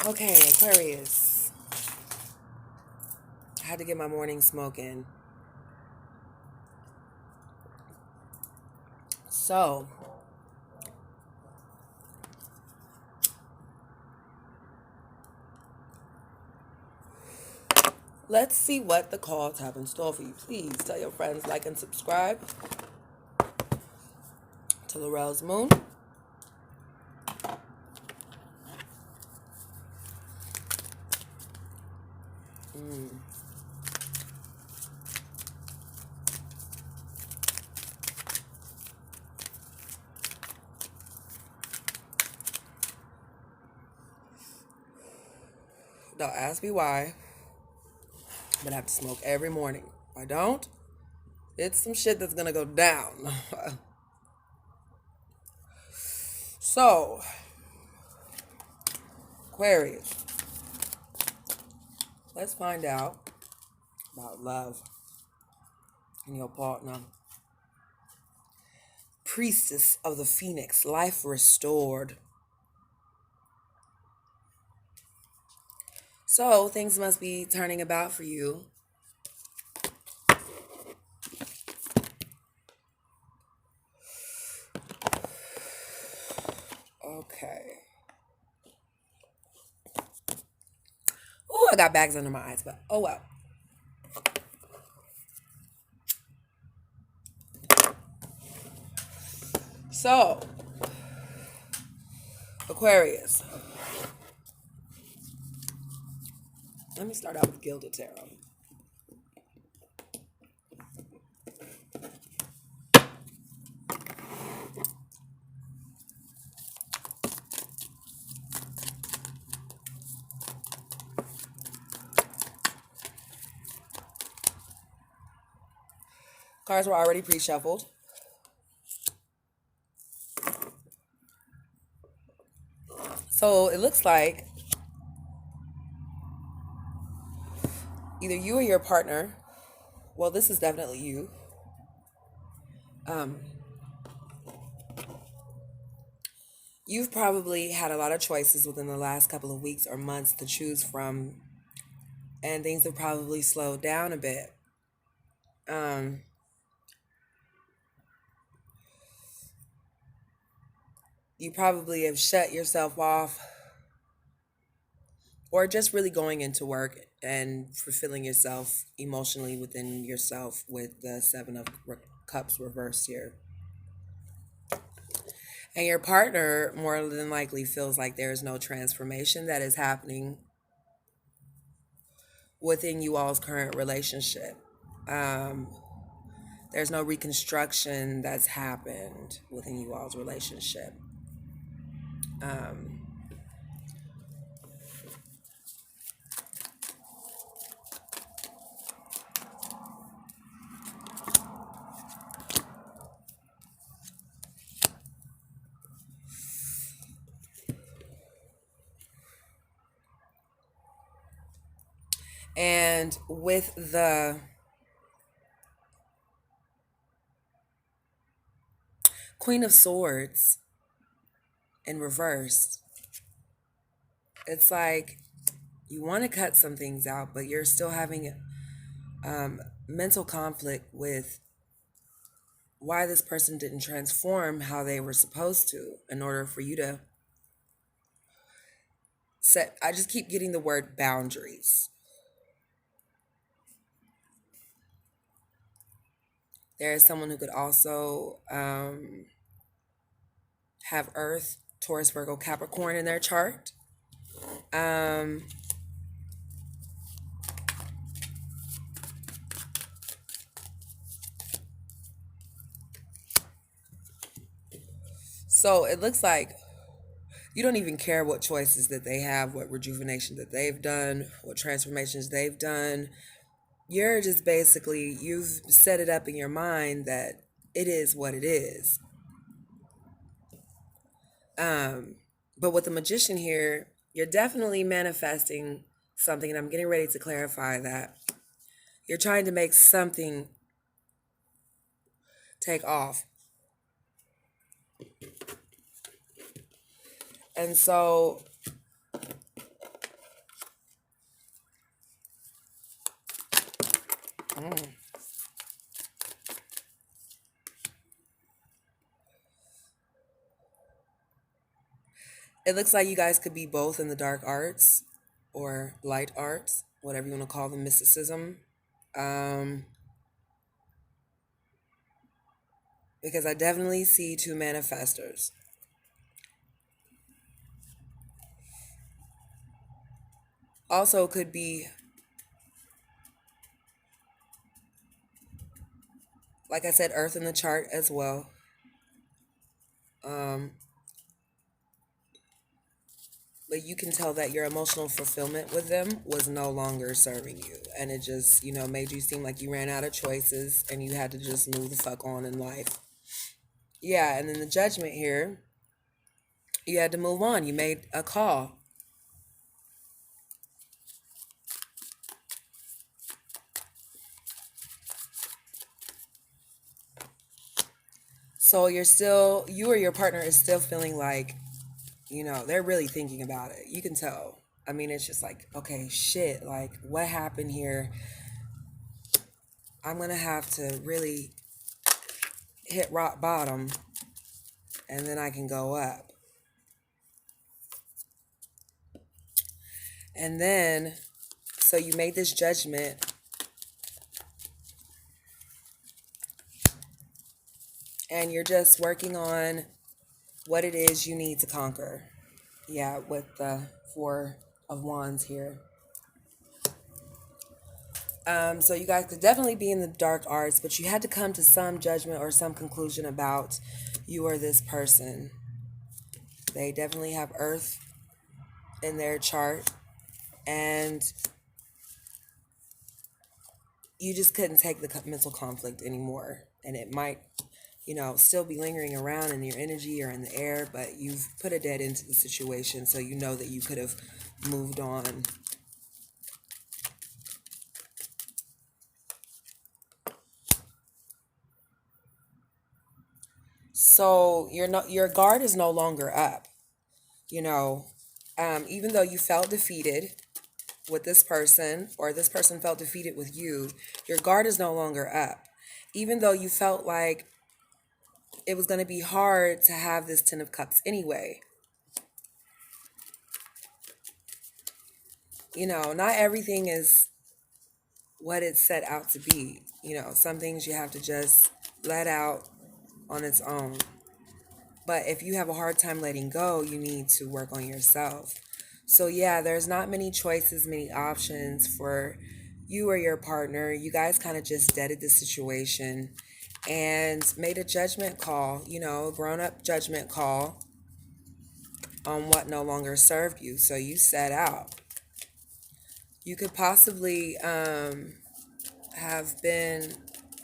Okay, Aquarius. I had to get my morning smoke in. So, let's see what the cards have in store for you. Please tell your friends, like, and subscribe to Laurel's Moon. Don't ask me why, but I have to smoke every morning. If I don't, it's some shit that's gonna go down. So, Aquarius, let's find out about love and your partner. Priestess of the Phoenix, life restored. So, things must be turning about for you. Okay. Oh, I got bags under my eyes, but oh well. So, Aquarius. Let me start out with Gilded Tarot. Cards were already pre-shuffled. So it looks like either you or your partner, well, this is definitely you, um, you've probably had a lot of choices within the last couple of weeks or months to choose from, and things have probably slowed down a bit. Um, you probably have shut yourself off or just really going into work and fulfilling yourself emotionally within yourself with the Seven of Cups reversed here. And your partner more than likely feels like there is no transformation that is happening within you all's current relationship. Um, there's no reconstruction that's happened within you all's relationship. Um, and with the Queen of Swords in reverse, it's like you want to cut some things out, but you're still having mental conflict with why this person didn't transform how they were supposed to in order for you to set. I just keep getting the word boundaries. There is someone who could also have Earth, Taurus, Virgo, Capricorn in their chart. Um, so it looks like you don't even care what choices that they have, what rejuvenation that they've done, what transformations they've done. You're just basically, you've set it up in your mind that it is what it is. But with the Magician here, you're definitely manifesting something, and I'm getting ready to clarify that. You're trying to make something take off. And so It looks like you guys could be both in the dark arts or light arts, whatever you want to call them, mysticism. Um, because I definitely see two manifestors. Also, could be, like I said, Earth in the chart as well. Um, but you can tell that your emotional fulfillment with them was no longer serving you. And it just, made you seem like you ran out of choices and you had to just move the fuck on in life. Yeah, and then the judgment here, you had to move on. You made a call. So you or your partner is still feeling like, they're really thinking about it. You can tell. I mean, it's just like, okay, shit, like, what happened here? I'm going to have to really hit rock bottom and then I can go up. And then, so you made this judgment and you're just working on what it is you need to conquer. Yeah, with the Four of Wands here. So you guys could definitely be in the dark arts, but you had to come to some judgment or some conclusion about you or this person. They definitely have Earth in their chart, and you just couldn't take the mental conflict anymore. And it might, still be lingering around in your energy or in the air, but you've put a dead end to the situation, so you know that you could have moved on. So your guard is no longer up. You know, even though you felt defeated with this person or this person felt defeated with you, your guard is no longer up. Even though you felt like it was going to be hard to have this Ten of Cups anyway. Not everything is what it's set out to be. Some things you have to just let out on its own. But if you have a hard time letting go, you need to work on yourself. So, yeah, there's not many choices, many options for you or your partner. You guys kind of just deaded the situation and made a judgment call, a grown up judgment call on what no longer served you. So, you set out. You could possibly have been,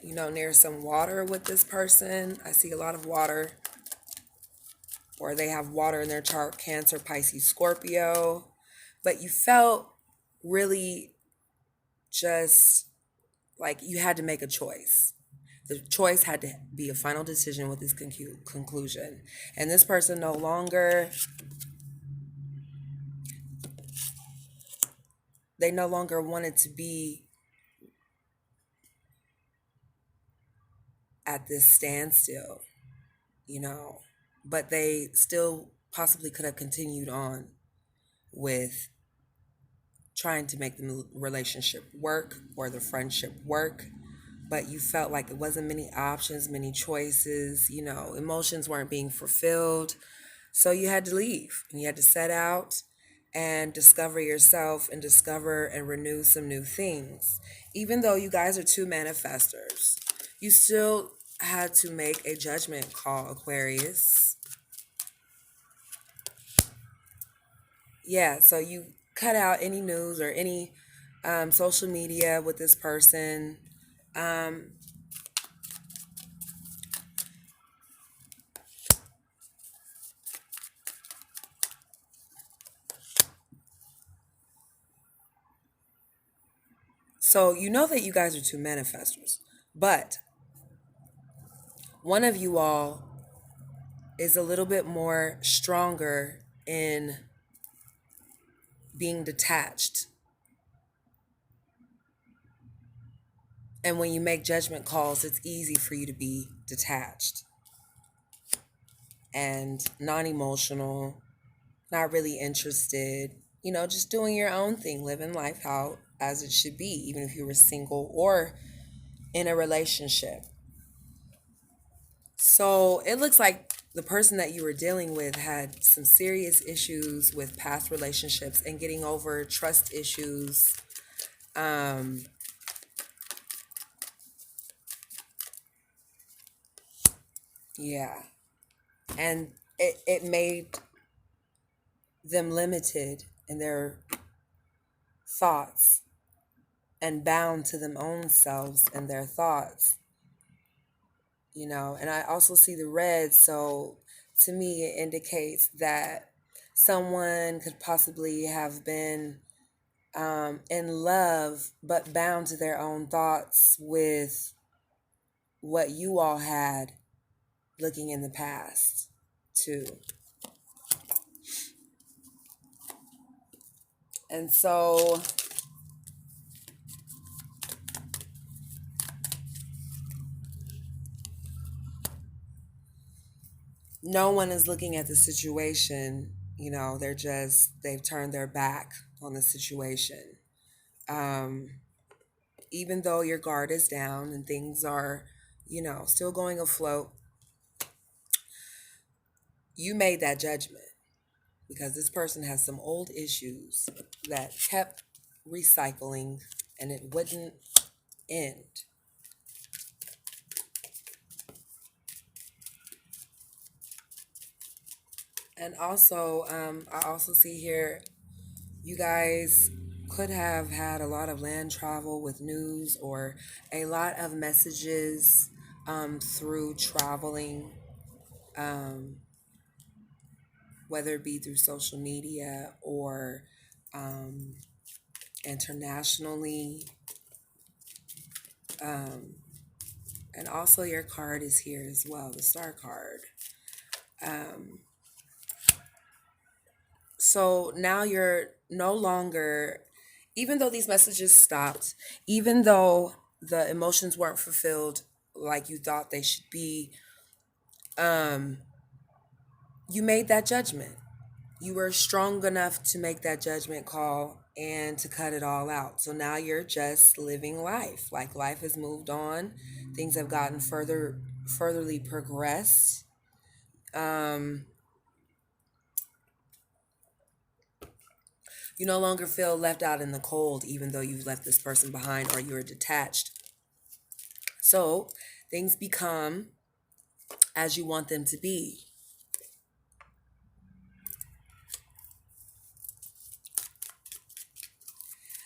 near some water with this person. I see a lot of water. Or they have water in their chart, Cancer, Pisces, Scorpio. But you felt really just like you had to make a choice. The choice had to be a final decision with this conclusion. And this person they no longer wanted to be at this standstill, but they still possibly could have continued on with trying to make the relationship work or the friendship work, but you felt like there wasn't many options, many choices, emotions weren't being fulfilled. So you had to leave and you had to set out and discover yourself and discover and renew some new things. Even though you guys are two manifestors, you still had to make a judgment call, Aquarius. Yeah, so you cut out any news or any social media with this person. Um, so you know that you guys are two manifestors, but one of you all is a little bit more stronger in being detached. And when you make judgment calls, it's easy for you to be detached and non emotional not really interested, just doing your own thing, living life out as it should be, even if you were single or in a relationship. So it looks like the person that you were dealing with had some serious issues with past relationships and getting over trust issues. Um, yeah. And it made them limited in their thoughts and bound to them own selves and their thoughts, and I also see the red, so to me it indicates that someone could possibly have been in love but bound to their own thoughts with what you all had looking in the past too. And so no one is looking at the situation, they've turned their back on the situation. um, Even though your guard is down and things are, still going afloat, you made that judgment because this person has some old issues that kept recycling and it wouldn't end. And also, I also see here you guys could have had a lot of land travel with news or a lot of messages through traveling, um, whether it be through social media or um, internationally. Um, and also, your card is here as well, the star card. Um, so now you're no longer, even though these messages stopped, even though the emotions weren't fulfilled like you thought they should be, um, you made that judgment. You were strong enough to make that judgment call and to cut it all out. So now you're just living life. Like life has moved on. Things have gotten furtherly progressed. Um, you no longer feel left out in the cold, even though you've left this person behind or you're detached. So things become as you want them to be.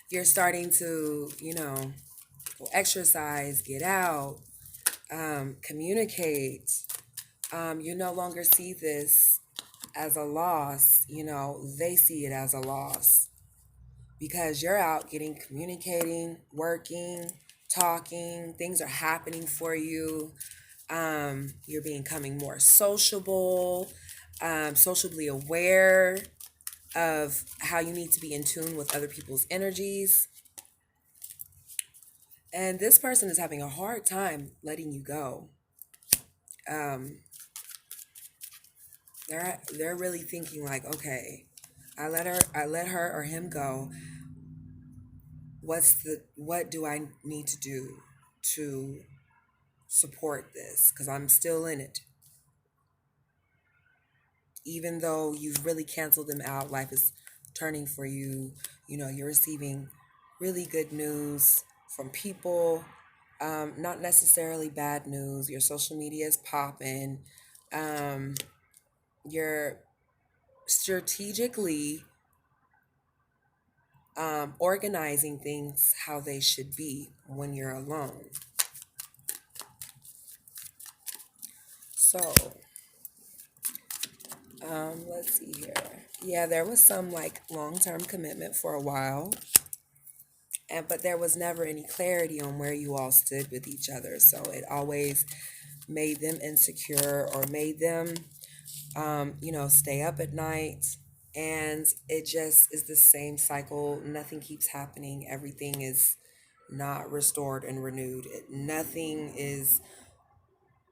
You're starting to, go exercise, get out, communicate. You no longer see this as a loss, they see it as a loss because you're out getting, communicating, working, talking, things are happening for you. You're becoming more sociable, sociably aware of how you need to be in tune with other people's energies. And this person is having a hard time letting you go. Um, they're really thinking like, okay, I let her or him go. What do I need to do to support this? Because I'm still in it. Even though you've really canceled them out, life is turning for you. You're receiving really good news from people, not necessarily bad news. Your social media is popping. Um, you're strategically organizing things how they should be when you're alone. So, let's see here. Yeah, there was some like long term commitment for a while, but there was never any clarity on where you all stood with each other. So it always made them insecure or made them, stay up at night. And it just is the same cycle. Nothing keeps happening. Everything is not restored and renewed. Nothing is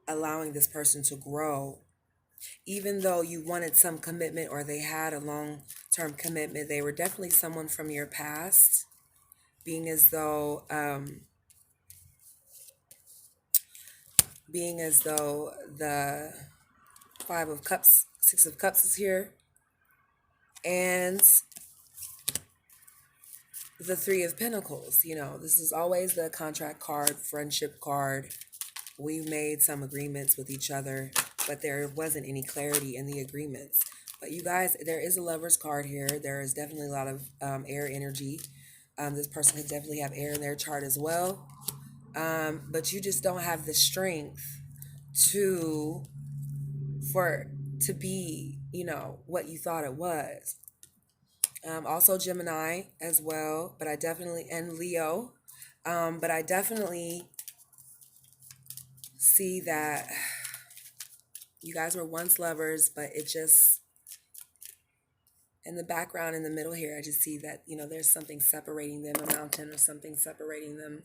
allowing this person to grow Even though you wanted some commitment or they had a long-term commitment, they were definitely someone from your past, being as though the Five of Cups, Six of Cups is here, and the Three of Pentacles. This is always the contract card, friendship card. We made some agreements with each other, but there wasn't any clarity in the agreements. But you guys, there is a Lover's card here. There is definitely a lot of air energy. This person could definitely have air in their chart as well. But you just don't have the strength to to be, what you thought it was. Also Gemini as well, but I definitely, and Leo, but I definitely see that you guys were once lovers, but it just, in the background, in the middle here, I just see that, there's something separating them, a mountain or something separating them,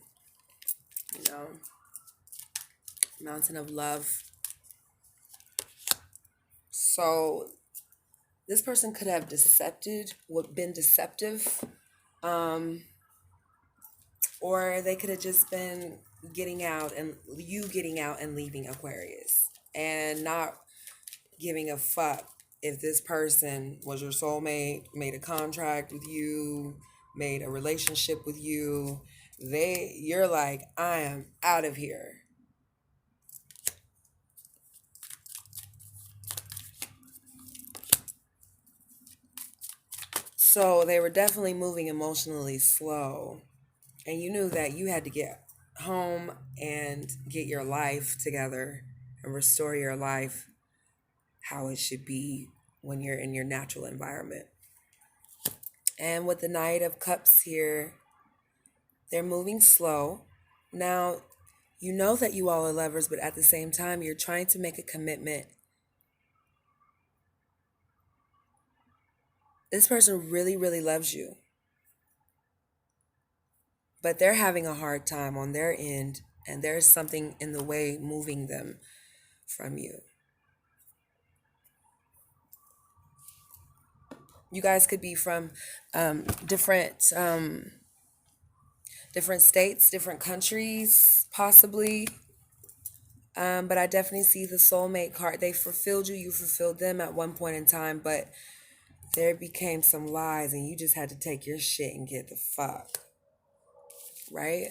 mountain of love. So this person could have been deceptive, or they could have just been getting out and leaving Aquarius and not giving a fuck if this person was your soulmate, made a contract with you, made a relationship with you. You're like, I am out of here. So they were definitely moving emotionally slow. And you knew that you had to get home and get your life together and restore your life how it should be when you're in your natural environment. And with the Knight of Cups here, they're moving slow. Now, you know that you all are lovers, but at the same time, you're trying to make a commitment. This person really, really loves you, but they're having a hard time on their end, and there's something in the way moving them from you. You guys could be from different states, different countries, possibly. But I definitely see the soulmate card. They fulfilled you. You fulfilled them at one point in time, but there became some lies, and you just had to take your shit and get the fuck. Right?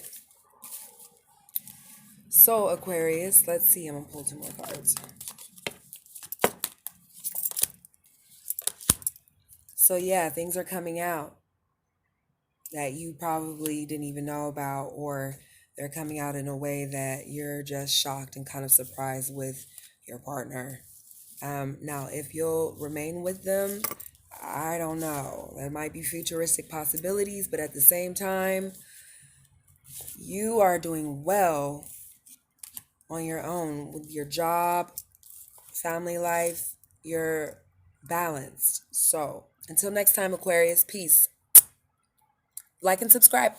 So, Aquarius, let's see. I'm going to pull 2 more cards. So, yeah, things are coming out that you probably didn't even know about, or they're coming out in a way that you're just shocked and kind of surprised with your partner. Now, if you'll remain with them, I don't know. There might be futuristic possibilities, but at the same time, you are doing well on your own with your job, family life. You're balanced. So, until next time, Aquarius, peace. Like and subscribe.